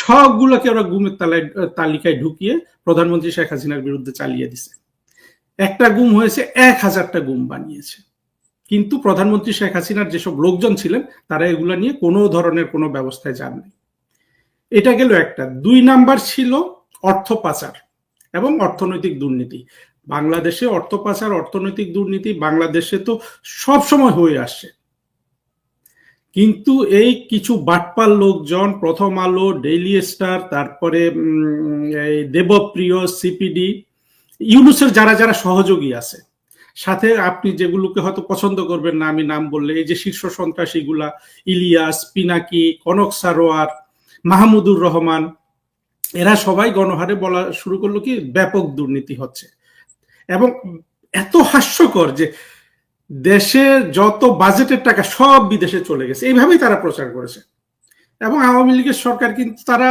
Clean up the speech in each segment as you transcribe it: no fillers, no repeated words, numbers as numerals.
সবগুলোকে ওরা গুমের তালিকায় ঢুকিয়ে প্রধানমন্ত্রী শেখ হাসিনার বিরুদ্ধে চালিয়ে দিছে। একটা গুম হয়েছে, 1000টা গুম বানিয়েছে। কিন্তু প্রধানমন্ত্রী শেখ হাসিনার যেসব লোকজন ছিলেন তারা এগুলো নিয়ে কোনো ধরনের কোনো ব্যবস্থায় যাননি। এটা গেল একটা। 2 নাম্বার ছিল অর্থ পাচার এবং অর্থনৈতিক দুর্নীতি। বাংলাদেশে অর্থ পাচার, অর্থনৈতিক দুর্নীতি বাংলাদেশে তো সব সময় হয়ে আসছে, কিন্তু এই কিছু বাটপাল লোকজন, প্রথম আলো, ডেইলি স্টার, তারপরে দেবপ্রিয়, সিপিডি, ইউনুসের যারা যারা সহযোগী আছে, সাথে আপনি যেগুলোকে হয়তো পছন্দ করবেন না আমি নাম বললে, এই যে শীর্ষ সন্ত্রাসীগুলা, ইলিয়াস, পিনাকি, কনক সারোয়ার, মাহমুদুর রহমান, এরা সবাই গণহারে বলা শুরু করলো কি ব্যাপক দুর্নীতি হচ্ছে। এবং এত হাস্যকর যে দেশের যত বাজেটের টাকা সব বিদেশে চলে গেছে, এইভাবেই তারা প্রচার করেছে। এবং আওয়ামী লীগের সরকার কিন্তু, তারা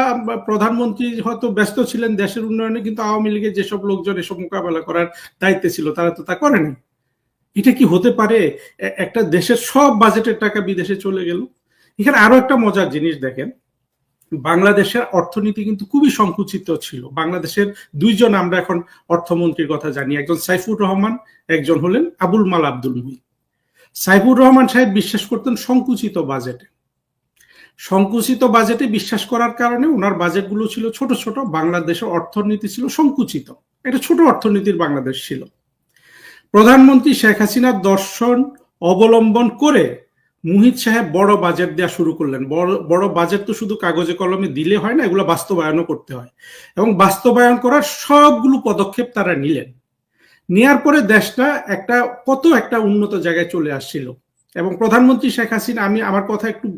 প্রধানমন্ত্রী হয়তো ব্যস্ত ছিলেন দেশের উন্নয়নে, কিন্তু আওয়ামী লীগের যেসব লোকজন এসব মোকাবেলা করার দায়িত্বে ছিল তারা তো তা করেনি। এটা কি হতে পারে? একটা দেশের সব বাজেটের টাকা বিদেশে চলে গেল। এখানে আরো একটা মজার জিনিস দেখেন, বাংলাদেশের অর্থনীতি কিন্তু খুবই সংকুচিত ছিল। বাংলাদেশের 2 জন আমরা এখন অর্থমন্ত্রীর কথা জানি, একজন সাইফুর রহমান, একজন হলেন আবুল মাল আব্দুল মুহিত। সাইফুর রহমান সাহেব বিশ্বাস করতেন সংকুচিত বাজেটে। সংকুচিত বাজেটে বিশ্বাস করার কারণে ওনার বাজেটগুলো ছিল ছোট ছোট, বাংলাদেশের অর্থনীতি ছিল সংকুচিত, একটা ছোট অর্থনীতির বাংলাদেশ ছিল। প্রধানমন্ত্রী শেখ হাসিনার দর্শন অবলম্বন করে মুহিত সাহেব বড় বাজেট দেওয়া শুরু করলেন। বড় বাজেট তো শুধু কাগজে কলমে দিলে হয় না, এগুলো বাস্তবায়নও করতে হয়, এবং বাস্তবায়ন করার সবগুলো পদক্ষেপ তারা নিলেন। নেয়ার পরে দেশটা একটা উন্নত জায়গায় চলে আসছিল। এবং প্রধানমন্ত্রী শেখ হাসিনা, আমি আমার কথা একটু,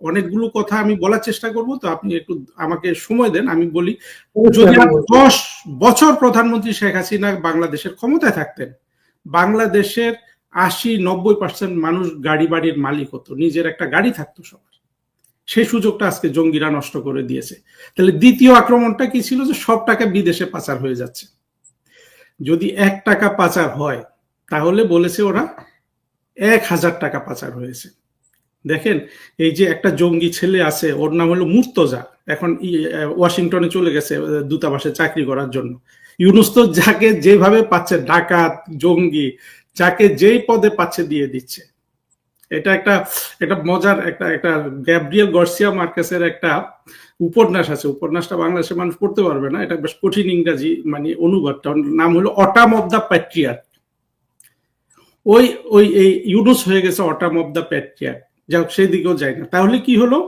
অনেকগুলো কথা আমি বলার চেষ্টা করব, তো আপনি একটু আমাকে সময় দেন, আমি বলি। যদি 10 বছর প্রধানমন্ত্রী শেখ হাসিনা বাংলাদেশের ক্ষমতায় থাকতেন, বাংলাদেশের 80-90% মানুষ গাড়ি বাড়ির মালিক হতো, নিজের একটা গাড়ি থাকতো সবার। সেই সুযোগটা আজকে জঙ্গিরা নষ্ট করে দিয়েছে। তাহলে দ্বিতীয় আক্রমণটা কি ছিল? যে সব টাকা বিদেশে পাচার হয়ে যাচ্ছে। যদি 1 টাকা পাচার হয়, তাহলে বলেছে ওরা 1000 টাকা পাচার হয়েছে। দেখেন, এই যে একটা জঙ্গি ছেলে আছে, ওর নাম হলো মুর্তজা, এখন ওয়াশিংটনে চলে গেছে দূতাবাসে চাকরি করার জন্য। ইউনুস তো যাকে যেভাবে পাচ্ছে, ডাকাত, জঙ্গি, যাকে যেই পদে পাচ্ছে দিয়ে দিচ্ছে। এটা মজার একটা গ্যাব্রিয়েল গার্সিয়া মার্কেসের একটা উপন্যাস আছে, উপন্যাসটা বাংলাদেশের মানুষ পড়তে পারবে না, এটা বেশ কঠিন ইংরাজি মানে অনুবাদটা, নাম হলো অটাম অফ দ্য প্যাট্রিয়ার্ক। এই ইউনুস হয়ে গেছে অটাম অফ দ্য প্যাট্রিয়ার্ক। যাই হোক, সেই দিকেও যায় না। তাহলে কি হলো?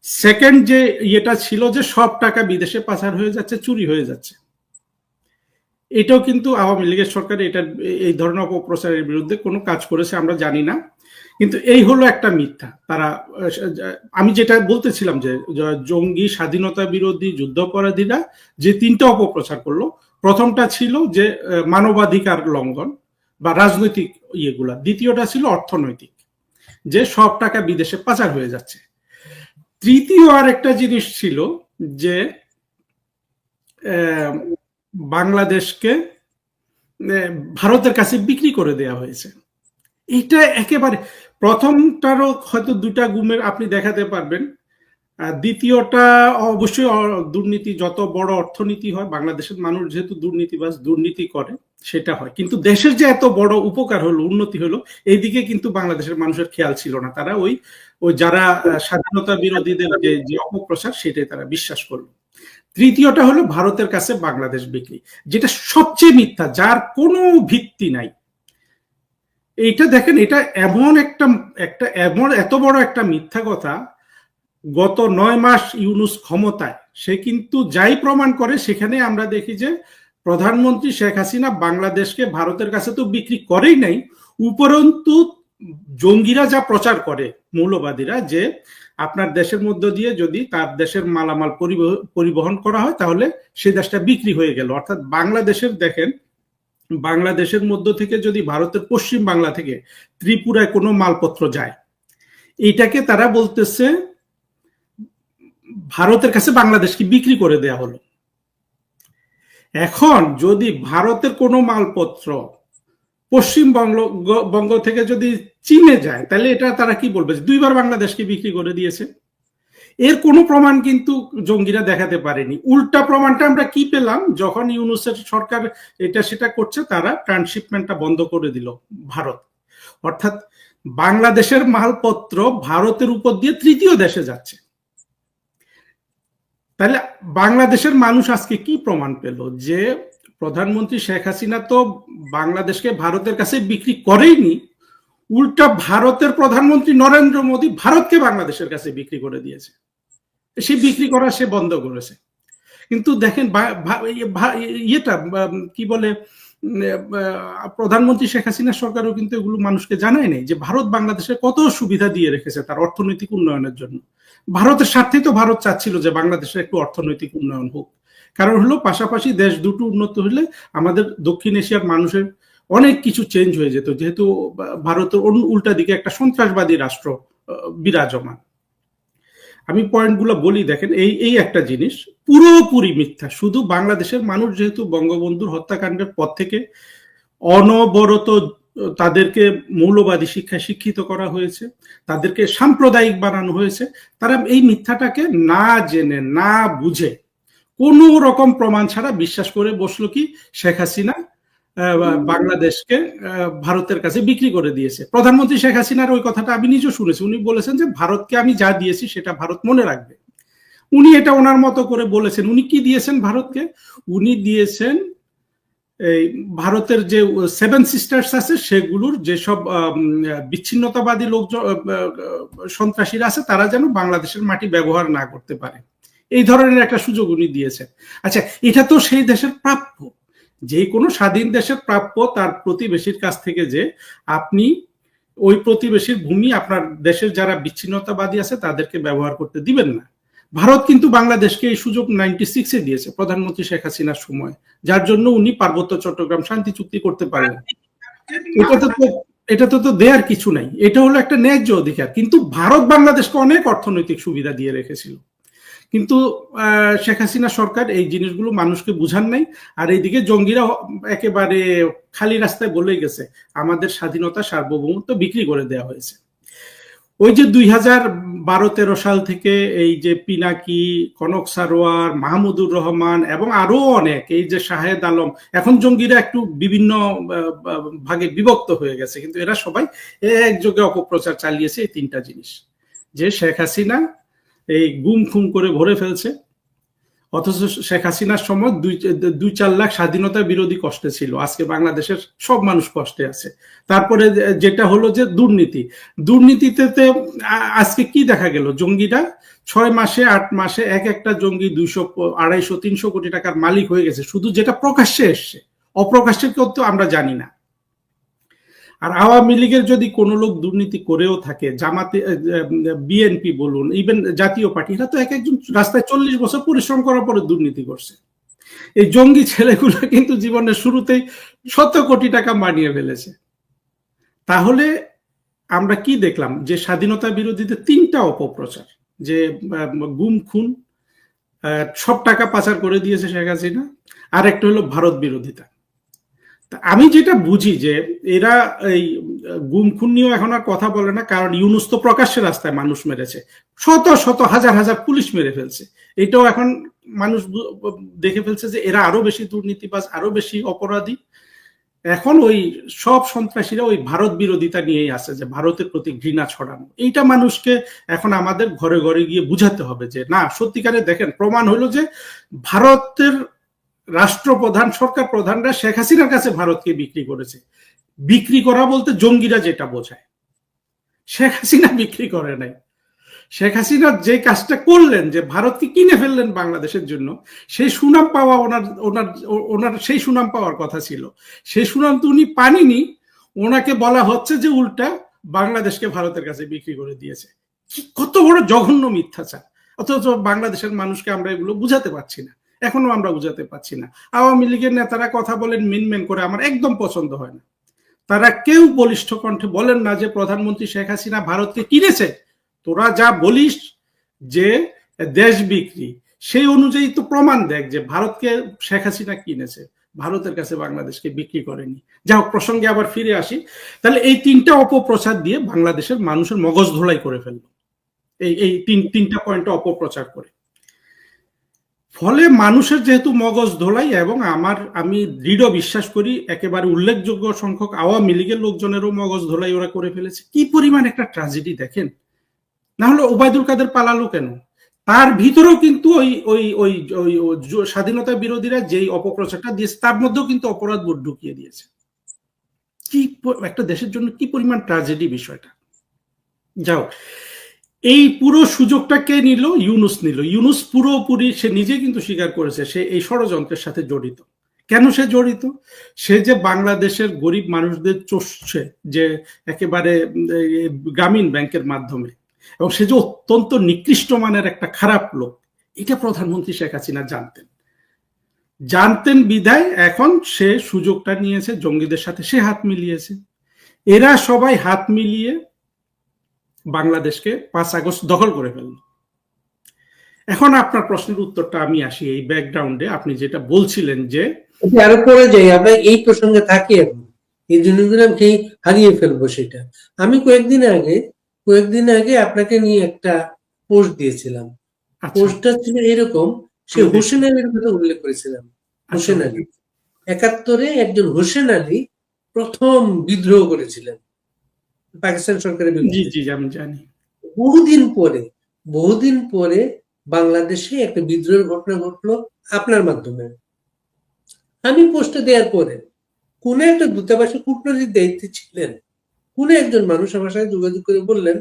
সেকেন্ড যে ইয়েটা ছিল যে সব টাকা বিদেশে পাচার হয়ে যাচ্ছে, চুরি হয়ে যাচ্ছে, এটাও কিন্তু আওয়ামী লীগের সরকার এই ধরনের অপপ্রচারের বিরুদ্ধে কোনো কাজ করেছে আমরা জানি না। কিন্তু এই হলো একটা মিথ্যা। তারা, আমি যেটা বলতেছিলাম যে জঙ্গি, স্বাধীনতা বিরোধী, যুদ্ধাপরাধীরা যে 3টা অপপ্রচার করলো, প্রথমটা ছিল যে মানবাধিকার লঙ্ঘন বা রাজনৈতিক ইয়েগুলা, দ্বিতীয়টা ছিল অর্থনৈতিক, যে সব টাকা বিদেশে পাচার হয়ে যাচ্ছে। তৃতীয় আর একটা জিনিস ছিল যে বাংলাদেশকে ভারতের কাছে বিক্রি করে দেয়া হয়েছে। এটা একেবারে, প্রথমটারও হয়তো 2টা গুমের আপনি দেখাতে পারবেন, দ্বিতীয়টা অবশ্যই দুর্নীতি, যত বড় অর্থনীতি হয়, বাংলাদেশের মানুষ যেহেতু দুর্নীতিবাজ, দুর্নীতি করে, সেটা হয়। কিন্তু দেশের যে এত বড় উপকার হলো, উন্নতি হলো, এইদিকে কিন্তু বাংলাদেশের মানুষের খেয়াল ছিল না। তারা ওই যারা স্বাধীনতা বিরোধীদের যে অপপ্রচার, সেটাই তারা বিশ্বাস করলো। তৃতীয়টা হলো ভারতের কাছে বাংলাদেশ বিক্রি, যেটা সবচেয়ে মিথ্যা, যার কোনো ভিত্তি নাই। এইটা দেখেন, এটা এমন এত বড় একটা মিথ্যা কথা। গত 9 মাস ইউনুস ক্ষমতায়, সে কিন্তু যাই প্রমাণ করে, সেখানে আমরা দেখি যে প্রধানমন্ত্রী শেখ হাসিনা বাংলাদেশকে ভারতের কাছে তো বিক্রি করেই নাই, উপরন্তু জঙ্গিরা যা প্রচার করে, মৌলবাদীরা, যে আপনার দেশের মধ্য দিয়ে যদি তার দেশের মালামাল পরিবহন করা হয়, তাহলে সেই দেশটা বিক্রি হয়ে গেল। অর্থাৎ বাংলাদেশের, দেখেন, বাংলাদেশের মধ্য থেকে যদি ভারতের পশ্চিম বাংলা থেকে ত্রিপুরায় কোনো মালপত্র যায়, এটাকে তারা বলতেছে ভারতের কাছে বাংলাদেশকে বিক্রি করে দেয়া হলো। এখন যদি ভারতের কোনো মালপত্র পশ্চিমবঙ্গ থেকে যদি চীনে যায়, তাহলে এটা তারা কি বলবে? 2বার বাংলাদেশকে বিক্রি করে দিয়েছে। এর কোনো প্রমাণ কিন্তু জঙ্গিরা দেখাতে পারেনি। উল্টা প্রমাণটা আমরা কি পেলাম, যখন ইউনূসের সরকার এটা সেটা করছে, তারা ট্রান্সশিপমেন্টটা বন্ধ করে দিল ভারত। অর্থাৎ বাংলাদেশের মালপত্র ভারতের উপর দিয়ে তৃতীয় দেশে যাচ্ছে। তাহলে বাংলাদেশের মানুষ আজকে কি প্রমাণ পেল, যে প্রধানমন্ত্রী শেখ হাসিনা তো বাংলাদেশকে ভারতের কাছে বিক্রি করেইনি, উল্টা ভারতের প্রধানমন্ত্রী নরেন্দ্র মোদী ভারতকে বাংলাদেশের কাছে বিক্রি করে দিয়েছে। সে বিক্রি করা সে বন্ধ করেছে। কিন্তু দেখেন ইয়েটা কি বলে, প্রধানমন্ত্রী শেখ হাসিনার সরকারও কিন্তু এগুলো মানুষকে জানায় নাই যে ভারত বাংলাদেশে কত সুবিধা দিয়ে রেখেছে তার অর্থনৈতিক উন্নয়নের জন্য। ভারতের স্বার্থেই তো ভারত চাচ্ছিল যে বাংলাদেশের একটু অর্থনৈতিক উন্নয়ন হোক। কারণ হলো পাশাপাশি দেশ দুটো উন্নত হলে আমাদের দক্ষিণ এশিয়ার মানুষের অনেক কিছু চেঞ্জ হয়ে যেত, যেহেতু ভারতের উল্টা দিকে একটা সন্ত্রাসবাদী রাষ্ট্র বিরাজমান। আমি পয়েন্টগুলো বলি, দেখেন এই একটা জিনিস পুরোপুরি মিথ্যা। শুধু বাংলাদেশের মানুষ যেহেতু বঙ্গবন্ধুর হত্যাকাণ্ডের পর থেকে অনবরত তাদেরকে মৌলবাদী শিক্ষায় শিক্ষিত করা হয়েছে, তাদেরকে সাম্প্রদায়িক বানানো হয়েছে, তারা এই মিথ্যাটাকে না জেনে না বুঝে কোনো রকম প্রমাণ ছাড়া বিশ্বাস করে বসলো কি শেখ হাসিনা বাংলাদেশকে ভারতের কাছে বিক্রি করে দিয়েছে। প্রধানমন্ত্রী শেখ হাসিনার ওই কথাটা আমি নিজেও শুনেছি, উনি বলেছেন যে ভারতকে আমি যা দিয়েছি সেটা ভারত মনে রাখবে। উনি এটা ওনার মতো করে বলেছেন। উনি কি দিয়েছেন ভারতকে? উনি দিয়েছেন এই ভারতের যে 7 সিস্টার্স আছে সেগুলোর যেসব বিচ্ছিন্নতাবাদী লোকজন সন্ত্রাসীরা আছে তারা যেন বাংলাদেশের মাটি ব্যবহার না করতে পারে, এই ধরনের একটা সুযোগ উনি দিয়েছেন। আচ্ছা, এটা তো সেই দেশের প্রাপ্য, যে কোনো স্বাধীন দেশের প্রাপ্য তার প্রতিবেশীর কাছ থেকে যে আপনি ওই প্রতিবেশীর ভূমি আপনার দেশের যারা বিচ্ছিন্নতাবাদী আছে তাদেরকে ব্যবহার করতে দিবেন না। ভারত কিন্তু বাংলাদেশকে এই সুযোগ 96-এ দিয়েছে প্রধানমন্ত্রী শেখ হাসিনার সময়, যার জন্য উনি পার্বত্য চট্টগ্রাম শান্তি চুক্তি করতে পারেন। এটা তো দেওয়ার কিছু নাই, এটা হলো একটা ন্যায্য অধিকার। কিন্তু ভারত বাংলাদেশকে অনেক অর্থনৈতিক সুবিধা দিয়ে রেখেছিল, কিন্তু শেখ হাসিনা সরকার এই জিনিসগুলো মানুষকে বুঝান নাই। আর এইদিকে জঙ্গিরা একেবারে খালি রাস্তায় বলে গেছে আমাদের স্বাধীনতা সার্বভৌমত্ব বিক্রি করে দেওয়া হয়েছে। ওই যে 2012-13 সাল থেকে এই যে পিনাকি, কনক সারোয়ার, মাহমুদুর রহমান এবং আরো অনেক, এই যে শাহেদ আলম, এখন জঙ্গিরা একটু বিভিন্ন ভাগে বিভক্ত হয়ে গেছে, কিন্তু এরা সবাই একযোগে অপপ্রচার চালিয়েছে এই তিনটা জিনিস, যে শেখ হাসিনা এই গুম খুম করে ভরে ফেলছে, অথচ শেখ হাসিনার সময় 2-4 লাখ স্বাধীনতা বিরোধী কষ্টে ছিল, আজকে বাংলাদেশের সব মানুষ কষ্টে আছে। তারপরে যেটা হলো যে দুর্নীতিতে আজকে কি দেখা গেল, জঙ্গিরা 6 মাসে 8 মাসে এক একটা জঙ্গি 200, 250, 300 কোটি টাকার মালিক হয়ে গেছে, শুধু যেটা প্রকাশ্যে এসছে, অপ্রকাশ্যে তো আমরা জানি না। আর আওয়ামী লীগের যদি কোনো লোক দুর্নীতি করেও থাকে, জামাতে, বিএনপি বলুন, ইভেন জাতীয় পার্টি, এরা তো এক একজন রাস্তায় 40 বছর পরিশ্রম করার পরে দুর্নীতি করছে। এই জঙ্গি ছেলেগুলো কিন্তু জীবনের শুরুতেই 100 কোটি টাকা মানিয়ে ফেলেছে। তাহলে আমরা কি দেখলাম, যে স্বাধীনতা বিরোধীতে 3টা অপপ্রচার, যে গুম খুন, সব টাকা পাচার করে দিয়েছে শেখ হাসিনা, আর একটা হলো ভারত বিরোধিতা। আমি যেটা বুঝি যে এরা এই গুম খুন নিয়েও এখন আর কথা বলে না, কারণ ইউনূস তো প্রকাশ্যে রাস্তায় মানুষ মেরেছে, শত শত হাজার হাজার পুলিশ মেরে ফেলছে। এটাও এখন মানুষ দেখে ফেলছে যে এরা আরো বেশি দুর্নীতিবাজ, আরো বেশি অপরাধী। এখন ওই সব সন্ত্রাসীরা ওই ভারত বিরোধিতা নিয়েই আছে, যে ভারতের প্রতি ঘৃণা ছড়ানো। এইটা মানুষকে এখন আমাদের ঘরে ঘরে গিয়ে বুঝাতে হবে যে না, সত্যিকারে দেখেন প্রমাণ হলো যে ভারতের রাষ্ট্রপ্রধান, সরকার প্রধানরা শেখ হাসিনার কাছে ভারতকে বিক্রি করেছে। বিক্রি করা বলতে জঙ্গিরা যেটা বোঝায়, শেখ হাসিনা বিক্রি করে নাই। শেখ হাসিনা যে কাজটা করলেন, যে ভারতকে কিনে ফেললেন বাংলাদেশের জন্য, সেই সুনাম পাওয়া ওনার সেই সুনাম পাওয়ার কথা ছিল, সেই সুনাম তো উনি পাননি। ওনাকে বলা হচ্ছে যে উল্টা বাংলাদেশকে ভারতের কাছে বিক্রি করে দিয়েছে। কত বড় জঘন্য মিথ্যাচার! অথচ বাংলাদেশের মানুষকে আমরা এগুলো বুঝাতে পারছি না, এখনো আমরা বুঝাতে পারছি না। আওয়ামী লীগের নেতারা কথা বলেন মিনমেন করে, আমার একদম পছন্দ হয় না। তারা কেউ বলিষ্ঠ কণ্ঠে বলেন না যে প্রধানমন্ত্রী শেখ হাসিনা ভারতকে কিনেছে। তোরা যা বলিস যে দেশ বিক্রি, সেই অনুযায়ী তো প্রমাণ দেখ যে ভারতকে শেখ হাসিনা কিনেছে, ভারতের কাছে বাংলাদেশকে বিক্রি করেনি। যা হোক, প্রসঙ্গে আবার ফিরে আসি। তাহলে এই 3টা অপপ্রচার দিয়ে বাংলাদেশের মানুষের মগজ ধোলাই করে ফেললো। এই তিনটা পয়েন্টে অপপ্রচার করে। ফলে মানুষের যেহেতু মগজ ধোলাই, এবং আমি দৃঢ় বিশ্বাস করি একেবারে উল্লেখযোগ্য সংখ্যক আওয়ামী লীগের লোকজনেরও মগজ ধোলাই ওরা করে ফেলেছে। কি পরিমাণ একটা ট্র্যাজেডি দেখেন। না হলে ওবায়দুল কাদের পালালো কেন? তার ভিতরেও কিন্তু ওই ওই ওই ওই স্বাধীনতা বিরোধীরা যেই অপপ্রচারটা দিয়েছে তার মধ্যেও কিন্তু অপরাধ বোধ ঢুকিয়ে দিয়েছে। কি একটা দেশের জন্য কি পরিমাণ ট্র্যাজেডি বিষয়টা। যাও, এই পুরো সুযোগটা কে নিল? ইউনূস নিল। ইউনূস পুরোপুরি সে নিজে কিন্তু স্বীকার করেছে সে এই ষড়যন্ত্রের সাথে জড়িত। কেন সে জড়িত? সে যে বাংলাদেশের গরিব মানুষদের চষছে যে একেবারে গ্রামীণ ব্যাংকের মাধ্যমে, এবং সে যে অত্যন্ত নিকৃষ্ট মানের একটা খারাপ লোক, এটা প্রধানমন্ত্রী শেখ হাসিনা জানতেন বিধায় এখন সে সুযোগটা নিয়েছে, জঙ্গিদের সাথে সে হাত মিলিয়েছে। এরা সবাই হাত মিলিয়ে বাংলাদেশকে 5 আগস্ট দখল করে ফেলল। এখন আপনার প্রশ্নের উত্তরটা আমি আসি এই ব্যাকগ্রাউন্ডে। আপনি যেটা বলছিলেন যে আরো পরে যাই, আমরা এই প্রসঙ্গে থাকি এখন, এই জিনিসগুলো কি হারিয়ে ফেলবো সেটা। আমি কয়েকদিন আগে আপনাকে নিয়ে একটা পোস্ট দিয়েছিলাম। পোস্টটা ছিল এরকম, সে হোসেন আলীর কথা উল্লেখ করেছিলাম। হোসেন আলী 71-এ একজন হোসেন আলী প্রথম বিদ্রোহ করেছিলেন পাকিস্তান সরকারের বিরুদ্ধে। জি আমি জানি। বহুদিন পরে বাংলাদেশে একটা বিদ্রোহের ঘটনা ঘটলো আপনার মাধ্যমে। আমি পোস্টটা দেওয়ার পরে কোন একটা দূতাবাসে কূটনৈতিক দায়িত্বে ছিলেন কোন একজন মানুষ আমার সাথে যোগাযোগ করে বললেন,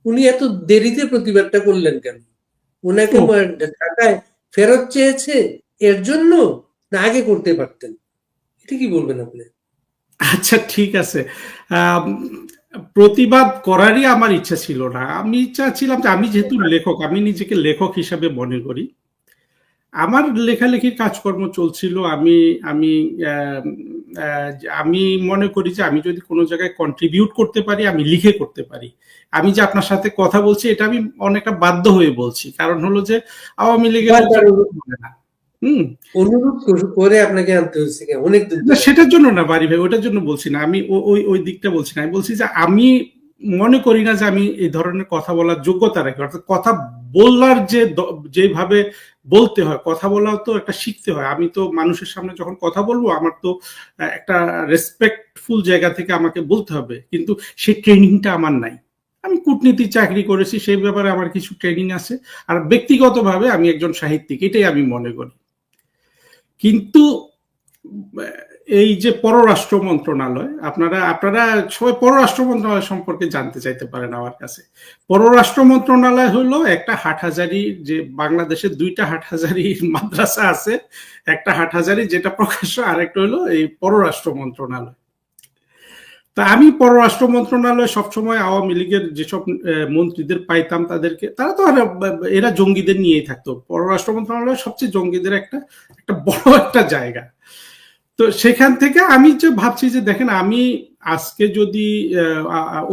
উনি এত দেরিতে প্রতিবাদটা করলেন কেন? ওনাকে ঢাকায় ফেরত চেয়েছে এর জন্য, না আগে করতে পারতেন? এটা কি বলবেন আপনি? আচ্ছা ঠিক আছে, প্রতিবাদ করারই আমার ইচ্ছা ছিল না। আমি চাচ্ছিলাম যে আমি যেহেতু লেখক, আমি নিজেকে লেখক হিসাবে মনে করি, আমার লেখালেখির কাজকর্ম চলছিল। আমি আমি আমি মনে করি যে আমি যদি কোনো জায়গায় কন্ট্রিবিউট করতে পারি, আমি লিখে করতে পারি। আমি যে আপনার সাথে কথা বলছি এটা আমি অনেকটা বাধ্য হয়ে বলছি, কারণ হলো যে আওয়ামী লীগের অনুরোধ করে আপনাকে আনতে হচ্ছে অনেক দিন। সেটার জন্য না বাড়ি ভাই, ওটার জন্য বলছি না, আমি ওই দিকটা বলছি না। আমি বলছি যে আমি মনে করি না যে আমি এই ধরনের কথা বলার যোগ্যতা রাখি। অর্থাৎ কথা বলার যেভাবে বলতে হয়, কথা বলাও তো একটা শিখতে হয়। আমি তো মানুষের সামনে যখন কথা বলবো আমার তো একটা রেসপেক্টফুল জায়গা থেকে আমাকে বলতে হবে, কিন্তু সেই ট্রেনিংটা আমার নাই। আমি কূটনীতির চাকরি করেছি, সেই ব্যাপারে আমার কিছু ট্রেনিং আছে, আর ব্যক্তিগতভাবে আমি একজন সাহিত্যিক, এটাই আমি মনে করি। কিন্তু এই যে পররাষ্ট্র মন্ত্রণালয়, আপনারা সবাই পররাষ্ট্র মন্ত্রণালয় সম্পর্কে জানতে চাইতে পারেন আমার কাছে। পররাষ্ট্র মন্ত্রণালয় হলো একটা হাটহাজারি, যে বাংলাদেশের 2টা হাটহাজারি মাদ্রাসা আছে, একটা হাটহাজারি যেটা প্রকাশ্য, আরেকটা হলো এই পররাষ্ট্র মন্ত্রণালয়। তা আমি পররাষ্ট্র মন্ত্রণালয় সবসময় আওয়ামী লীগের যেসব মন্ত্রীদের পাইতাম তারা তো এরা জঙ্গিদের নিয়েই থাকতো। পররাষ্ট্র মন্ত্রণালয় সবচেয়ে জঙ্গিদের একটা বড় একটা জায়গা। তো সেখান থেকে আমি যে ভাবছি যে দেখেন, আমি আজকে যদি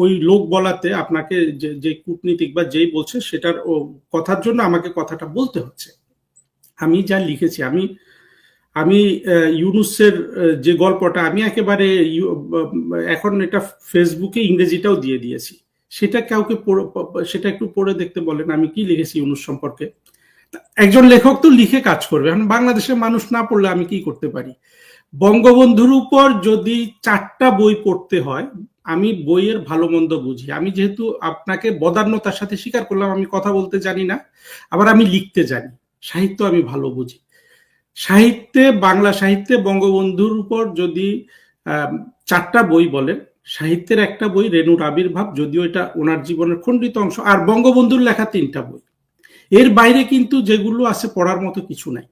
ওই লোক বলাতে আপনাকে যে কূটনীতিক বা যেই বলছে সেটার কথার জন্য আমাকে কথাটা বলতে হচ্ছে। আমি যা লিখেছি, আমি ইউনূসের যে গল্পটা, আমি একেবারে এখন এটা ফেসবুকে ইংরেজিটাও দিয়ে দিয়েছি, সেটা সেটা একটু পড়ে দেখতে বলেন আমি কি লিখেছি ইউনূস সম্পর্কে। একজন লেখক তো লিখে কাজ করবে, এখন বাংলাদেশের মানুষ না পড়লে আমি কি করতে পারি? বঙ্গবন্ধুর উপর যদি 4টা বই পড়তে হয়, আমি বইয়ের ভালো মন্দ বুঝি। আমি যেহেতু আপনাকে বদান্যতার সাথে স্বীকার করলাম আমি কথা বলতে জানি না, আবার আমি লিখতে জানি, সাহিত্য আমি ভালো বুঝি। বাংলা সাহিত্যে বঙ্গবন্ধুর উপর যদি 4টা বই বলেন, সাহিত্যের একটা বই রেণুর আবির্ভাব, যদিও এটা ওনার জীবনের খণ্ডিত অংশ, আর বঙ্গবন্ধুর লেখা 3টা বই। এর বাইরে কিন্তু যেগুলো আছে পড়ার মতো কিছু নাই।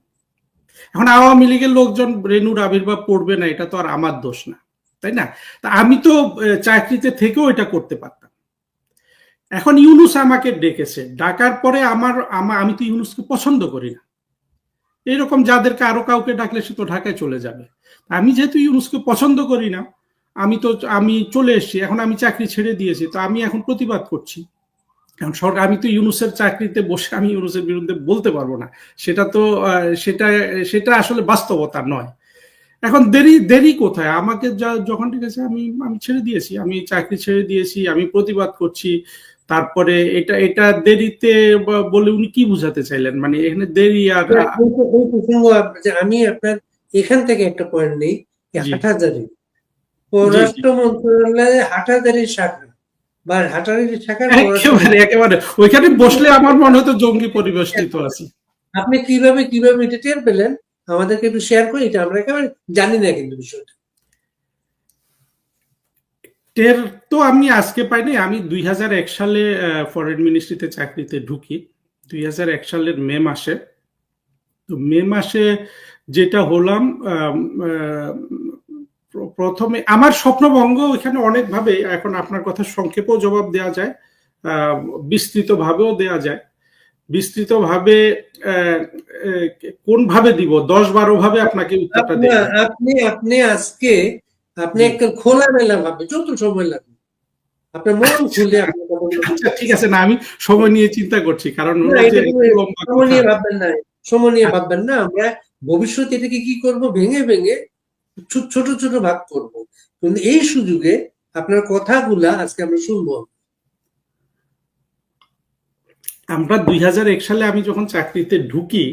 এখন আওয়ামী লীগের লোকজন রেণুর আবির্ভাব পড়বে না, এটা তো আর আমার দোষ না, তাই না? তা আমি তো চাকরিতে থেকেও এটা করতে পারতাম। এখন ইউনূস আমাকে ডেকেছে, ডাকার পরে আমি তো ইউনূসকে পছন্দ করি না। এরকম যাদেরকে আরো কাউকে ডাকলে সে তো ঢাকায় চলে যাবে। আমি যেহেতু ইউনূসকে পছন্দ করি না, আমি চলে এসেছি, এখন আমি চাকরি ছেড়ে দিয়েছি, তো আমি এখন প্রতিবাদ করছি। এখন সরকার, আমি তো ইউনূসের চাকরিতে বসে আমি ইউনূসের বিরুদ্ধে বলতে পারবো না, সেটা তো সেটা আসলে বাস্তবতা নয়। এখন দেরি কোথায়? আমাকে যখন ঠিক আছে আমি ছেড়ে দিয়েছি, আমি চাকরি ছেড়ে দিয়েছি, আমি প্রতিবাদ করছি। তারপরে এটা এটা দেরিতে বলে উনি কি বুঝাতে চাইলেন, মানে এখানে দেরি আর ওই প্রসঙ্গ আমি আপনার এখান থেকে একটা পয়েন্ট নেই, জি হাটাজারি জি জি পররাষ্ট্র মন্ত্রণালয়ে হাটাজারির শাখা বা হাটাজারির শাখার পররাষ্ট্র একেবারে একেবারে ওইখানে বসলে আমার মনে হতো জঙ্গি পরিবেষ্টিত আছে। আপনি কিভাবে কিভাবে এটা টের পেলেন আমাদেরকে একটু শেয়ার করে, এটা আমরা একেবারে জানি না কিন্তু বিষয়টা। টের তো আমি আজকে পাইনি, আমি 2001 সালে ফরেন মিনিস্ট্রিতে চাকরিতে ঢুকি, 2001 সালের মে মাসে। তো মে মাসে যেটা হলাম, প্রথমে আমার স্বপ্নভঙ্গ এখানে অনেকভাবে, এখন আপনার কথা সংক্ষেপেও জবাব দেওয়া যায়, বিস্তৃত ভাবেও দেওয়া যায়। বিস্তৃত ভাবে কোন ভাবে দিব, 10-12 ভাবে আপনাকে উত্তরটা দেব। আপনি আপনি আজকে আপনি জি একটা খোলামেলা ভাবে যত সময় লাগবে আপনার মন খুলে আপনি কথা বলতে আচ্ছা ঠিক পারেন। আছে, না আমি সময় নিয়ে চিন্তা করছি, কারণ না, হলো যে এটা কোনো একটু লম্বা সময় কথা। নিয়ে ভাববেন না, সময় নিয়ে ভাববেন না। আমরা ভবিষ্যতে এটাকে কি করব, ভেঙে ভেঙে ছোট ছোট ভাগ করব। কিন্তু এই সুযোগে আপনার কথাগুলা আজকে আমরা শুনবো। আমরা 2001 সালে আমি যখন চাকরিতে ঢুকি,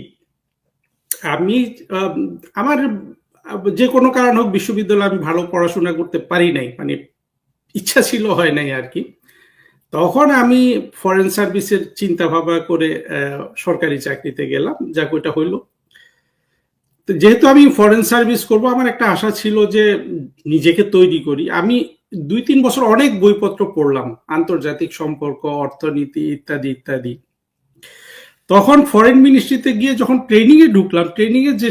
আমি আম, আমার যে কোনো কারণ হোক বিশ্ববিদ্যালয়ে আমি ভালো পড়াশোনা করতে পারি নাই, মানে ইচ্ছা ছিল, হয় নাই আর কি। তখন আমি ফরেন সার্ভিসের চিন্তা ভাবনা করে সরকারি চাকরিতে গেলাম, যাক ওইটা হইলো। তো যেহেতু আমি ফরেন সার্ভিস করব, আমার একটা আশা ছিল যে নিজেকে তৈরি করি। আমি 2-3 বছর অনেক বইপত্র পড়লাম, আন্তর্জাতিক সম্পর্ক, অর্থনীতি ইত্যাদি ইত্যাদি। তখন ফরেন মিনিস্ট্রিতে গিয়ে যখন ট্রেনিং এ ঢুকলাম, ট্রেনিং এ যে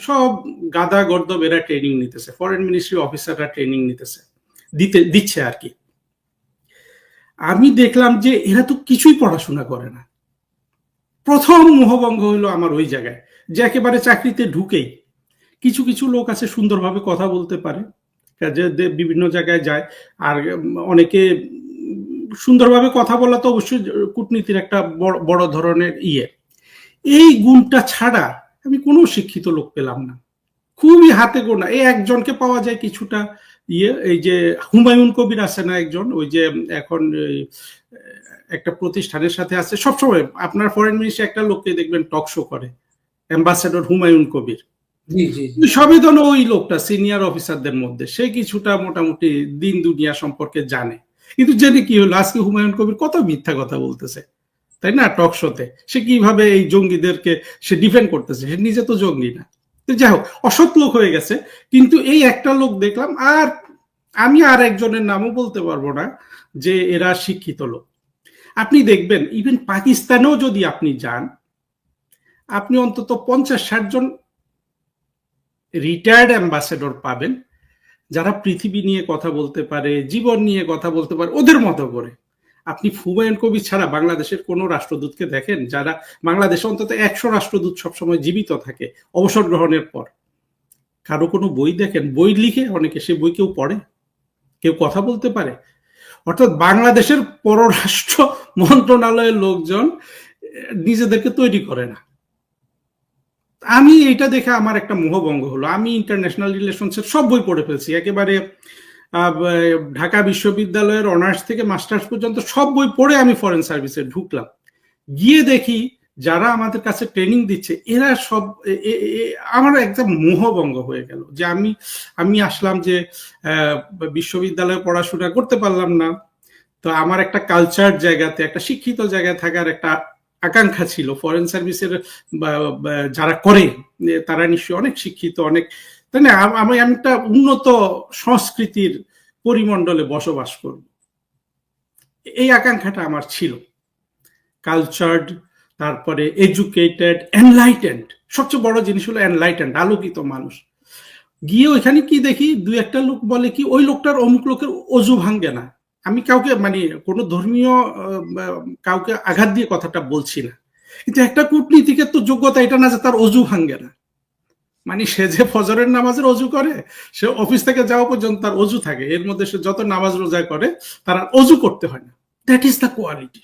সব গাদা গর্দব এরা ট্রেনিং নিতেছে, ফরেন মিনিস্ট্রি অফিসাররা ট্রেনিং নিতেছে, দিচ্ছে আর কি। আমি দেখলাম যে এরা তো কিছুই পড়াশোনা করে না। প্রথম মোহভঙ্গ হলো আমার ওই জায়গায়, যে একেবারে চাকরিতে ঢুকেই কিছু কিছু লোক আছে সুন্দরভাবে কথা বলতে পারে, যে বিভিন্ন জায়গায় যায়, আর অনেকে সুন্দরভাবে কথা বলা তো অবশ্যই কূটনীতির একটা বড় ধরনের ইয়ে। এই গুণটা ছাড়া আমি কোনো শিক্ষিত লোক পেলাম না, খুবই হাতে গোনা। এই একজনকে পাওয়া যায় কিছুটা ইয়ে, এই যে হুমায়ুন কবির আছে না একজন, ওই যে এখন একটা প্রতিষ্ঠানের সাথে আছে, সবসময় আপনার ফরেন মিনিস্ট্রি একটা লোককে দেখবেন টক শো করে, অ্যাম্বাসেডর হুমায়ুন কবির। জি জি জি। সবেদন ওই লোকটা সিনিয়র অফিসারদের মধ্যে, সে কিছুটা মোটামুটি দিন দুনিয়া সম্পর্কে জানে। কিন্তু জেনে কি হলো, আজকে হুমায়ুন কবির কত মিথ্যা কথা বলতেছে, তাই না, টক শোতে। সে কিভাবে এই জঙ্গিদেরকে সে ডিফেন্ড করতেছে, সে নিজে তো জঙ্গি না। তো যাই হোক, অসৎ লোক হয়ে গেছে। কিন্তু এই একটা লোক দেখলাম, আর আমি আর একজনের নামও বলতে পারবো না যে এরা শিক্ষিত লোক। আপনি দেখবেন ইভেন পাকিস্তানেও যদি আপনি যান, আপনি অন্তত 50-60 জন রিটায়ার্ড অ্যাম্বাসেডর পাবেন, যারা পৃথিবী নিয়ে কথা বলতে পারে, জীবন নিয়ে কথা বলতে পারে ওদের মতো করে। আপনি হুমায়ুন কবির ছাড়া বাংলাদেশের কোনো রাষ্ট্রদূতকে দেখেন? যারা বাংলাদেশে অন্তত 100 রাষ্ট্রদূত সবসময় জীবিত থাকে অবসর গ্রহণের পর। কারো কোনো বই দেখেন? বই লিখে অনেকে, সে বই কেউ পড়ে? কেউ কথা বলতে পারে? অর্থাৎ বাংলাদেশের পররাষ্ট্র মন্ত্রণালয়ের লোকজন নিজেদেরকে তৈরি করে না। আমি এটা দেখে আমার একটা মোহভঙ্গ হলো। আমি ইন্টারন্যাশনাল রিলেশনসের সব বই পড়ে ফেলছি, একেবারে ঢাকা বিশ্ববিদ্যালয়ের অনার্স থেকে মাস্টার্স পর্যন্ত সব বই পড়ে আমি ফরেন সার্ভিসে ঢুকলাম। গিয়ে দেখি যারা আমাদের কাছে ট্রেনিং দিচ্ছে এরা সব, আমার একদম মোহভঙ্গ হয়ে গেল যে আমি আসলাম যে বিশ্ববিদ্যালয়ে পড়াশোনা করতে পারলাম না। তো আমার একটা কালচার জায়গাতে, একটা শিক্ষিত জায়গায় থাকার একটা আকাঙ্ক্ষা ছিল। ফরেন সার্ভিসের যারা করে তারা নিশ্চয়ই অনেক শিক্ষিত, অনেক, তাই না, আমি একটা উন্নত সংস্কৃতির পরিমণ্ডলে বসবাস করব, এই আকাঙ্ক্ষাটা আমার ছিল। কালচার্ড, তারপরে এডুকেটেড, এনলাইটেন্ড, সবচেয়ে বড় জিনিস হলো এনলাইটেন্ড, আলোকিত মানুষ। গিয়ে ওইখানে কি দেখি, দুই একটা লোক বলে কি ওই লোকটার অমুক লোকের অজু ভাঙ্গে না। আমি কাউকে, মানে কোনো ধর্মীয় কাউকে আঘাত দিয়ে কথাটা বলছি না, কিন্তু একটা কূটনীতিকের তো যোগ্যতা এটা না যে তার অজু ভাঙ্গে না। মানে সে যে ফজরের নামাজের অজু করে, সে অফিস থেকে যাওয়া পর্যন্ত তার অজু থাকে, এর মধ্যে সে যত নামাজ রোজা করে তার অজু করতে হয় না। That is the quality.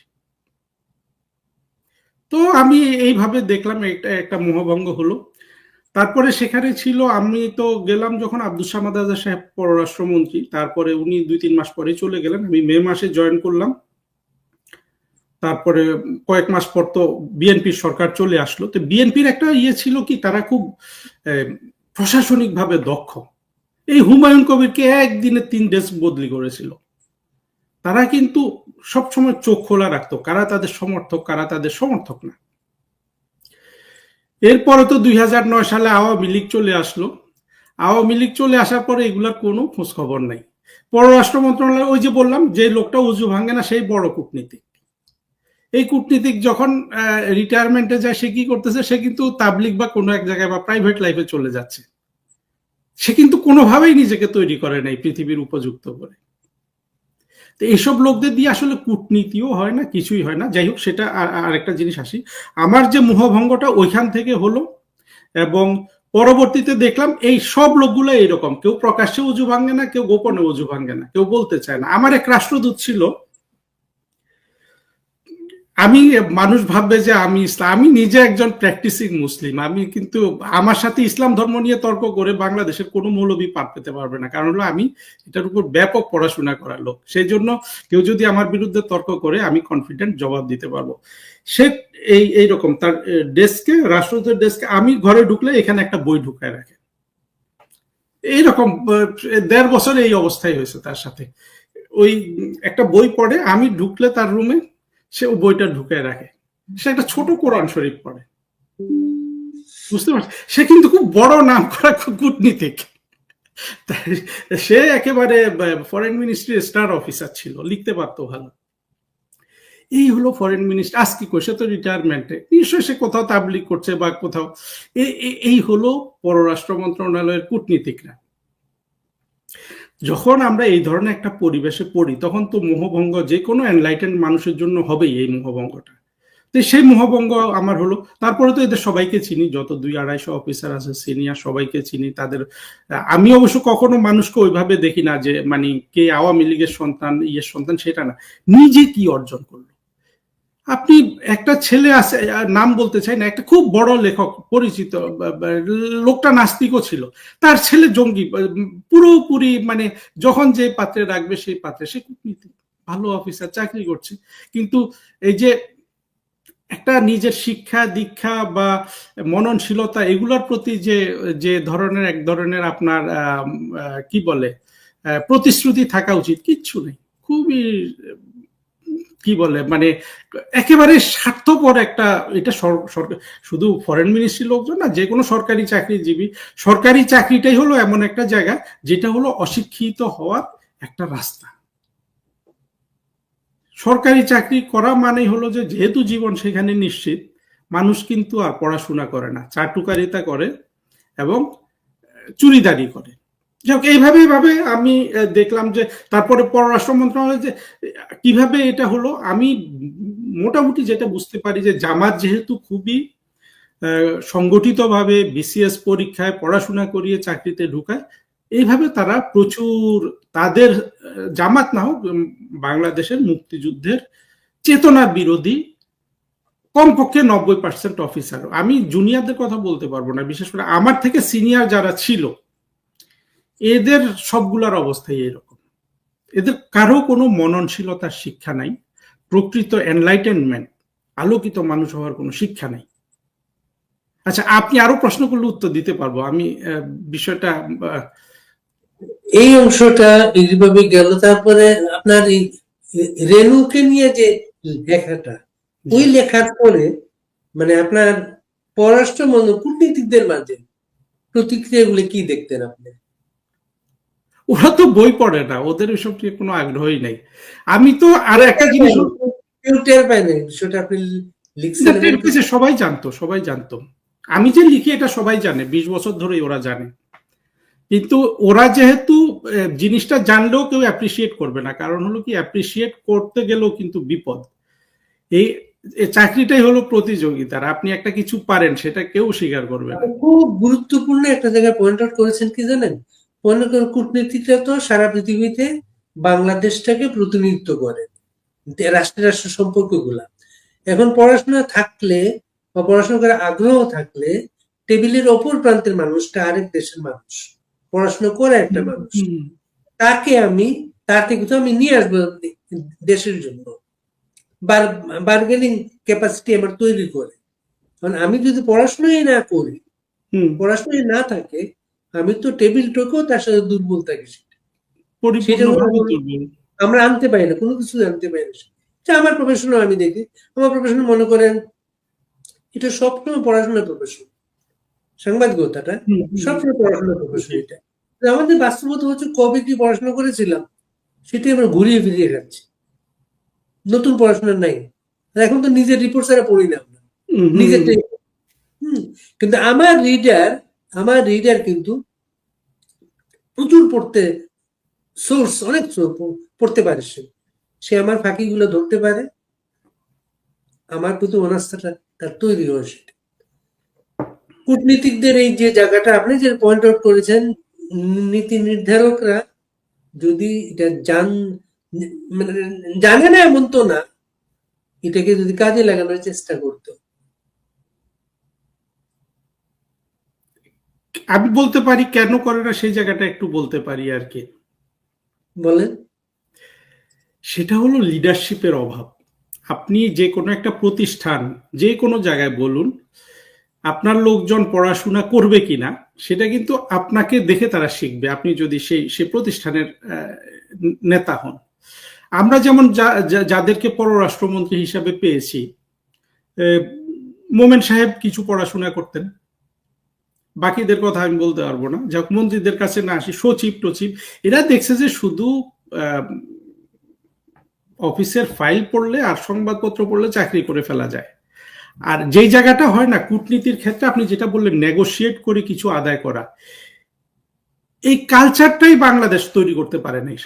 তো আমি এইভাবে দেখলাম, এটা একটা মোহভঙ্গ হলো। তারপরে সেখানে ছিল, আমি তো গেলাম যখন আব্দুস সামাদ আজাদ সাহেব পররাষ্ট্রমন্ত্রী, তারপরে উনি 2-3 মাস পরে চলে গেলেন, আমি মে মাসে জয়েন করলাম। তারপরে কয়েক মাস পর তো বিএনপির সরকার চলে আসলো। তো বিএনপির একটা ইয়ে ছিল কি, তারা খুব প্রশাসনিকভাবে দক্ষ। এই হুমায়ুন কবিরকে একদিনে 3 ডেস্ক বদলি করেছিল। তারা কিন্তু সবসময় চোখ খোলা রাখতো, কারা তাদের সমর্থক, কারা তাদের সমর্থক না। এরপরে তো 2009 সালে আওয়ামী লীগ চলে আসলো। আওয়ামী লীগ চলে আসার পরে এগুলার কোনো খোঁজ খবর নাই। পররাষ্ট্র মন্ত্রণালয়, ওই যে বললাম যে লোকটা উজু ভাঙে না, সেই বড় কূটনীতিক। এই কূটনীতিক যখন রিটায়ারমেন্টে যায়, সে কি করতেছে, সে কিন্তু তাবলিগ বা কোনো এক জায়গায় বা প্রাইভেট লাইফে চলে যাচ্ছে। সে কিন্তু কোনোভাবেই নিজেকে তৈরি করে নাই পৃথিবীর উপযুক্ত করে। তো এইসব লোকদের দিয়ে আসলে কূটনীতিও হয় না, কিছুই হয় না। যাই হোক, সেটা আরেকটা জিনিস আসি। আমার যে মোহভঙ্গটা ওইখান থেকে হলো, এবং পরবর্তীতে দেখলাম এই সব লোকগুলো এইরকম, কেউ প্রকাশ্যে উজু ভাঙে না, কেউ গোপনে উজু ভাঙে না, কেউ বলতে চায় না। আমার এক রাষ্ট্রদূত ছিল, আমি, মানুষ ভাববে যে আমি ইসলাম, আমি নিজে একজন প্র্যাকটিসিং মুসলিম। আমি কিন্তু, আমার সাথে ইসলাম ধর্ম নিয়ে তর্ক করে বাংলাদেশের কোনো মৌলবী পার পেতে পারবে না, কারণ হলো আমি এটার উপর ব্যাপক পড়াশোনা করা লোক। সেই জন্য কেউ যদি আমার বিরুদ্ধে তর্ক করে, আমি কনফিডেন্ট জবাব দিতে পারবো। সে এইরকম তার ডেস্কে, রাষ্ট্রদূতের ডেস্কে, আমি ঘরে ঢুকলে এখানে একটা বই ঢুকায় রাখে। এইরকম 1.5 বছর এই অবস্থায় হয়েছে তার সাথে। ওই একটা বই পড়ে, আমি ঢুকলে তার রুমে সে ওই বইটা ঢুকায় রাখে। সে একটা ছোট কোরআন শরীফ পড়ে, বুঝতে পারছি। সে কিন্তু খুব বড় নাম করা কূটনীতিক। সে একেবারে ফরেন মিনিস্ট্রির স্টার অফিসার ছিল, লিখতে পারতো ভালো। এই হলো ফরেন মিনিস্টার। আজ কি করছে, তো রিটায়ারমেন্টে, নিশ্চয়ই সে কোথাও তাবলিগ করছে বা কোথাও। এই হলো পররাষ্ট্র মন্ত্রণালয়ের কূটনীতিকরা। যখন আমরা এই ধরনের একটা পরিবেশে পড়ি, তখন তো মোহভঙ্গ যে কোনো এনলাইটেন্ড মানুষের জন্য হবেই, এই মোহভঙ্গটা। তো সেই মোহভঙ্গ আমার হলো। তারপরে তো এদের সবাইকে চিনি, যত 200-250 অফিসার আছে সিনিয়র, সবাইকে চিনি। তাদের, আমি অবশ্য কখনো মানুষকে ওইভাবে দেখি না যে মানে কে আওয়ামী লীগের সন্তান, ইয়ের সন্তান, সেটা না, নিজে কি অর্জন করলো। আপনি একটা ছেলে আছে, নাম বলতে চাই না, একটা খুব বড় লেখক পরিচিত, লোকটা নাস্তিকও ছিল, তার ছেলে জঙ্গি, পুরোপুরি মানে যখন যে পাত্রে রাখবে সেই পাত্রে। সে কূটনীতি, ভালো অফিসার, চাকরি করছে। কিন্তু এই যে একটা নিজের শিক্ষা দীক্ষা বা মননশীলতা, এগুলোর প্রতি যে যে ধরনের এক ধরনের আপনার কি বলে প্রতিশ্রুতি থাকা উচিত, কিচ্ছু নেই। খুবই কি বলে মানে একেবারে স্বার্থপর একটা, এটা শুধু ফরেন মিনিস্ট্রি লোকজন না, যে কোনো সরকারি চাকরিজীবী, সরকারি চাকরিটাই হলো এমন একটা জায়গা যেটা হলো অশিক্ষিত হওয়ার একটা রাস্তা। সরকারি চাকরি করা মানে হলো যে যেহেতু জীবন সেখানে নিশ্চিত, মানুষ কিন্তু আর পড়াশোনা করে না, চাটুকারিতা করে এবং চুরিদারি করে। যাক, এইভাবে আমি দেখলাম যে তারপরে পররাষ্ট্র মন্ত্রণালয় যে কিভাবে এটা হলো, আমি মোটামুটি যেটা বুঝতে পারি যে জামাত যেহেতু খুবই সংগঠিতভাবে বিসিএস পরীক্ষায় পড়াশোনা করিয়ে চাকরিতে ঢুকায়, এইভাবে তারা প্রচুর, তাদের জামাত না হোক, বাংলাদেশের মুক্তিযুদ্ধের চেতনা বিরোধী কমপক্ষে 90% অফিসার, আমি জুনিয়রদের কথা বলতে পারবো না, বিশেষ করে আমার থেকে সিনিয়র যারা ছিল, এদের সবগুলার অবস্থাই এরকম। এদের কারো কোনো মননশীলতার শিক্ষা নাই, প্রকৃত এনলাইটেনমেন্ট, আলোকিত মানুষ হওয়ার কোনো শিক্ষা নাই। আচ্ছা, আপনি আরো প্রশ্ন করলে উত্তর দিতে পারবো আমি, বিষয়টা এই অংশটা এইভাবে গেল। তারপরে আপনার এই রেণুকে নিয়ে যে লেখাটা, ওই লেখার পরে মানে আপনার পররাষ্ট্র কূটনীতিকদের মাঝে প্রতিক্রিয়াগুলো কি দেখতেন আপনি? ওরা তো বই পড়ে না, ওদের ওইসব নিয়ে কোনো আগ্রহই নাই। আমি তো আর একটা জিনিস, কেউ টের পায় না বিষয়টা আপনি লিখছেন। সবাই জানতো আমি যে লিখি, এটা সবাই জানে, 20 বছর ধরে ওরা জানে। কিন্তু ওরা যেহেতু জিনিসটা জানলেও কেউ অ্যাপ্রিসিয়েট করবে না, কারণ হলো কি, অ্যাপ্রিসিয়েট করতে গেলেও কিন্তু বিপদ। এই চাকরিটাই হলো প্রতিযোগিতার, আপনি একটা কিছু পারেন সেটা কেউ স্বীকার করবে না। খুব গুরুত্বপূর্ণ একটা জায়গায় পয়েন্ট আউট করেছেন, কি জানেন? মনে করেন কূটনীতিকরা তো সারা পৃথিবীতে বাংলাদেশটাকে প্রতিনিধিত্ব করে, রাষ্ট্র সম্পর্কগুলা। এখন পড়াশোনা থাকলে বা পড়াশোনা করার আগ্রহ থাকলে, টেবিলের অপর প্রান্তের মানুষটা আরেক দেশের মানুষ, পড়াশোনা করে একটা মানুষ, তাকে আমি তার থেকে তো আমি নিয়ে আসবো দেশের জন্য। বার্গেনিং ক্যাপাসিটি আমার তৈরি করে। কারণ আমি যদি পড়াশোনাই না করি, পড়াশোনায় না থাকে, আমি তো টেবিল টকেও তার সাথে দুর্বল থাকি। সেটা পরিপূর্ণভাবে দুর্বল। আমরা আনতে পারি না, কোনো কিছু আনতে পারি না। আমার প্রফেশনও আমি দেখি, আমার প্রফেশন মনে করেন এটা সবসময় পড়াশোনার প্রফেশন, সাংবাদিকতাটা সবসময় পড়াশোনার প্রফেশন। এটা আমাদের বাস্তবতা হচ্ছে কবে কি পড়াশোনা করেছিলাম সেটাই আমরা ঘুরিয়ে ফিরিয়ে খাচ্ছি, নতুন পড়াশোনা নাই। এখন তো নিজের রিপোর্ট ছাড়া পড়ি না আমরা, নিজেরটাই। কিন্তু আমার রিডার কিন্তু প্রচুর পড়তে, সোর্স অনেক পড়তে পারে, সে আমার ফাঁকিগুলো ধরতে পারে, আমার প্রতি অনাস্থাটা তার তৈরি হয়। সেটা কূটনীতিকদের এই যে জায়গাটা আপনি যে পয়েন্ট আউট করেছেন, নীতি নির্ধারকরা যদি এটা মানে জানে না এমন তো না, এটাকে যদি কাজে লাগানোর চেষ্টা করতো। আমি বলতে পারি কেন করে না, সেই জায়গাটা একটু বলতে পারি আর কি। বলেন। সেটা হলো লিডারশিপের অভাব। আপনি যে কোনো একটা প্রতিষ্ঠান, যে কোনো জায়গায় বলুন, আপনার লোকজন পড়াশোনা করবে কিনা সেটা কিন্তু আপনাকে দেখে তারা শিখবে, আপনি যদি সেই প্রতিষ্ঠানের নেতা হন। আমরা যেমন যাদেরকে পররাষ্ট্রমন্ত্রী হিসাবে পেয়েছি, মোমেন সাহেব কিছু পড়াশোনা করতেন, বাকিদের কথা আমি বলতে পারবো না, যাক মন্ত্রীদের কাছে না আসি, সচিব টচিব এরা দেখছে যে শুধু অফিসের ফাইল পড়লে আর সংবাদপত্র পড়লে চাকরি করে ফেলা যায়। আর যেই জায়গাটা হয় না কূটনীতির ক্ষেত্রে, আপনি যেটা বললেন নেগোশিয়েট করে কিছু আদায় করা, এই কালচারটাই বাংলাদেশ তৈরি করতে পারে নাই।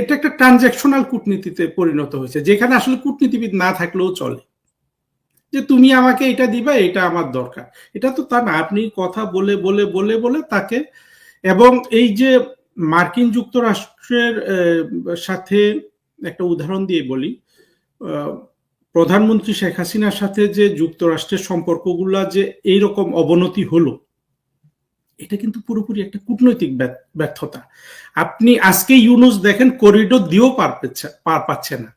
এটা একটা ট্রানজ্যাকশনাল কূটনীতিতে পরিণত হয়েছে, যেখানে আসলে কূটনীতিবিদ না থাকলেও চলে, যে তুমি আমাকে এটা দিবা, এটা আমার দরকার। এটা তো তা না, আপনি কথা বলে বলে বলে বলে তাকে। এবং এই যে মার্কিন যুক্তরাষ্ট্রের সাথে একটা উদাহরণ দিয়ে বলি, প্রধানমন্ত্রী শেখ হাসিনার সাথে যে যুক্তরাষ্ট্রের সম্পর্কগুলা যে এইরকম অবনতি হলো, এটা কিন্তু পুরোপুরি একটা কূটনৈতিক ব্যর্থতা। আপনি আজকে ইউনুস দেখেন করিডোর দিয়েও পার পাচ্ছে না,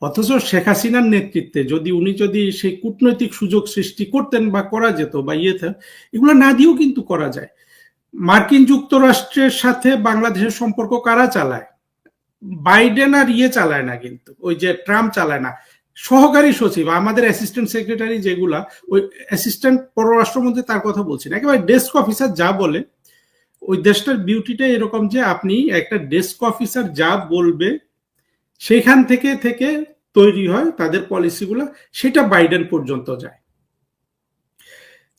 অথচ শেখ হাসিনার নেতৃত্বে উনি যদি সেই কূটনৈতিক সুযোগ সৃষ্টি করতেন বা করা যেত বা এগুলো না দিয়েও কিন্তু করা যায়। মার্কিন যুক্তরাষ্ট্রের সাথে বাংলাদেশের সম্পর্ক কারা চালায়? বাইডেন আর চালায় না, কিন্তু ওই যে ট্রাম্প চালায় না, সহকারী সচিব, আমাদের অ্যাসিস্ট্যান্ট সেক্রেটারি যেগুলা, ওই অ্যাসিস্ট্যান্ট পররাষ্ট্রমন্ত্রী তার কথা বলছি না, একেবারে ডেস্ক অফিসার যা বলে। ওই দেশটার বিউটিটা এরকম যে আপনি একটা ডেস্ক অফিসার যা বলবে সেখান থেকে থেকে তৈরি হয় তাদের পলিসিগুলো, সেটা বাইডেন পর্যন্ত যায়।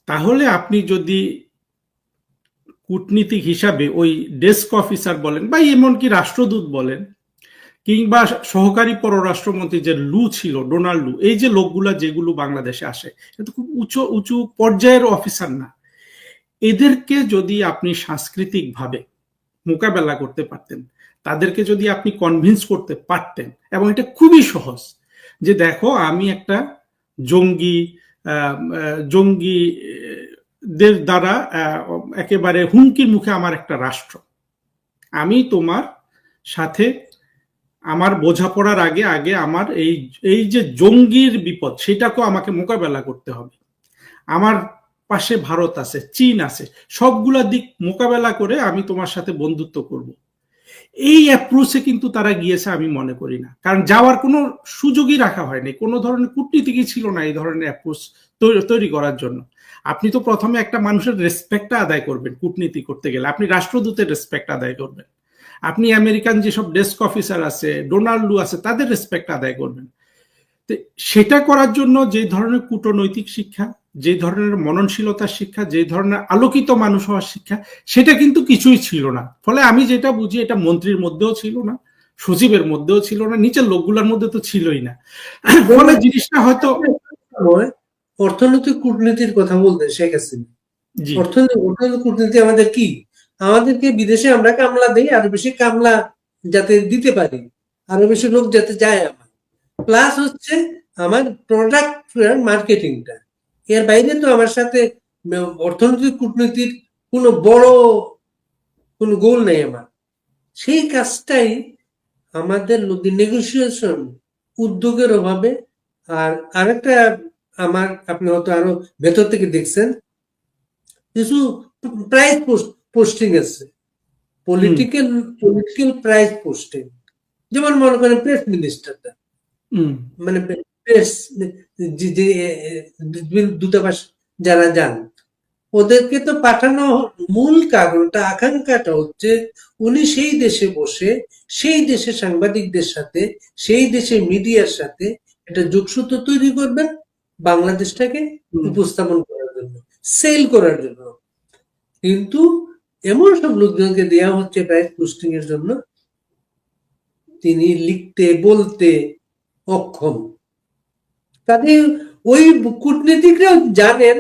তাহলে আপনি যদি কূটনীতিক হিসাবে ওই ডেস্ক অফিসার বলেন বা এমনকি রাষ্ট্রদূত বলেন, কিংবা সহকারী পররাষ্ট্রমন্ত্রী যে লু ছিল, ডোনাল্ড লু, এই যে লোকগুলা যেগুলো বাংলাদেশে আসে, এটা খুব উঁচু উঁচু পর্যায়ের অফিসার না। এদেরকে যদি আপনি সাংস্কৃতিকভাবে মোকাবেলা করতে পারতেন, তাদেরকে যদি আপনি কনভিন্স করতে পারতেন, এবং এটা খুবই সহজ, যে দেখো আমি একটা জঙ্গিদের দ্বারা একেবারে হুমকির মুখে আমার একটা রাষ্ট্র, আমি তোমার সাথে আমার বোঝাপড়ার আগে আগে আমার এই যে জঙ্গির বিপদ সেটাকেও আমাকে মোকাবেলা করতে হবে, আমার পাশে ভারত আছে, চীন আছে, সবগুলা দিক মোকাবেলা করে আমি তোমার সাথে বন্ধুত্ব করব। এই অ্যাপ্রোচে কিন্তু তারা গিয়েছে আমি মনে করি না, কারণ যাওয়ার কোনো সুযোগই রাখা হয়নি, কোনো ধরনের কূটনীতিকই ছিল না এই ধরনের অ্যাপ্রোচ তৈরি করার জন্য। আপনি তো প্রথমে একটা মানুষের রেসপেক্টটা আদায় করবেন, কূটনীতি করতে গেলে আপনি রাষ্ট্রদূতের রেসপেক্ট আদায় করবেন, আপনি আমেরিকান যেসব ডেস্ক অফিসার আছে, ডোনাল্ড লু আছে, তাদের রেসপেক্ট আদায় করবেন। সেটা করার জন্য যে ধরনের কূটনৈতিক শিক্ষা, যে ধরনের মননশীলতার শিক্ষা, যে ধরনের আলোকিত মানুষ হওয়ার শিক্ষা, সেটা কিন্তু কিছুই ছিল না। ফলে আমি যেটা বুঝি, এটা মন্ত্রীর মধ্যেও ছিল না, সচিবের মধ্যেও ছিল না, নিচের লোকগুলোর মধ্যে তো ছিলই না। ফলে জিনিসটা হয়তো অর্থনৈতিক কূটনীতির কথা বলতেন শেখ হাসিনা। অর্থনৈতিক কূটনীতি আমাদের কি? আমাদেরকে বিদেশে আমরা কামলা দেই, আরো বেশি কামলা যাতে দিতে পারি, আরো বেশি লোক যাতে যায় আমার, প্লাস হচ্ছে আমার প্রোডাক্ট মার্কেটিংটা। এর বাইরে তো আমার সাথে অর্থনৈতিক কূটনীতির কোনো বড় কোনো গোল নেই আমার। সেই কাজটাই আমাদের নেগোসিয়েশন উদ্যোগের অভাবে। আর আরেকটা আপনি হয়তো আরো ভেতর থেকে দেখছেন, কিছু প্রাইজ পোস্টিং আছে, পলিটিক্যাল প্রাইজ পোস্টিং, যেমন মনে করেন প্রেস মিনিস্টারটা, মানে প্রেস দূতাবাস যারা যান, ওদেরকে তো পাঠানো মূল কারণটা, আকাঙ্ক্ষাটা হচ্ছে উনি সেই দেশে বসে সেই দেশের সাংবাদিকদের সাথে, সেই দেশের মিডিয়ার সাথে একটা যোগসূত্র তৈরি করবেন, বাংলাদেশটাকে উপস্থাপন করার জন্য, সেল করার জন্য। কিন্তু এমন সব লোকজনকে দেওয়া হচ্ছে প্রাইজ পোস্টিং এর জন্য, তিনি লিখতে বলতে অক্ষম। তাদের ওই কূটনীতিকরাও জানেন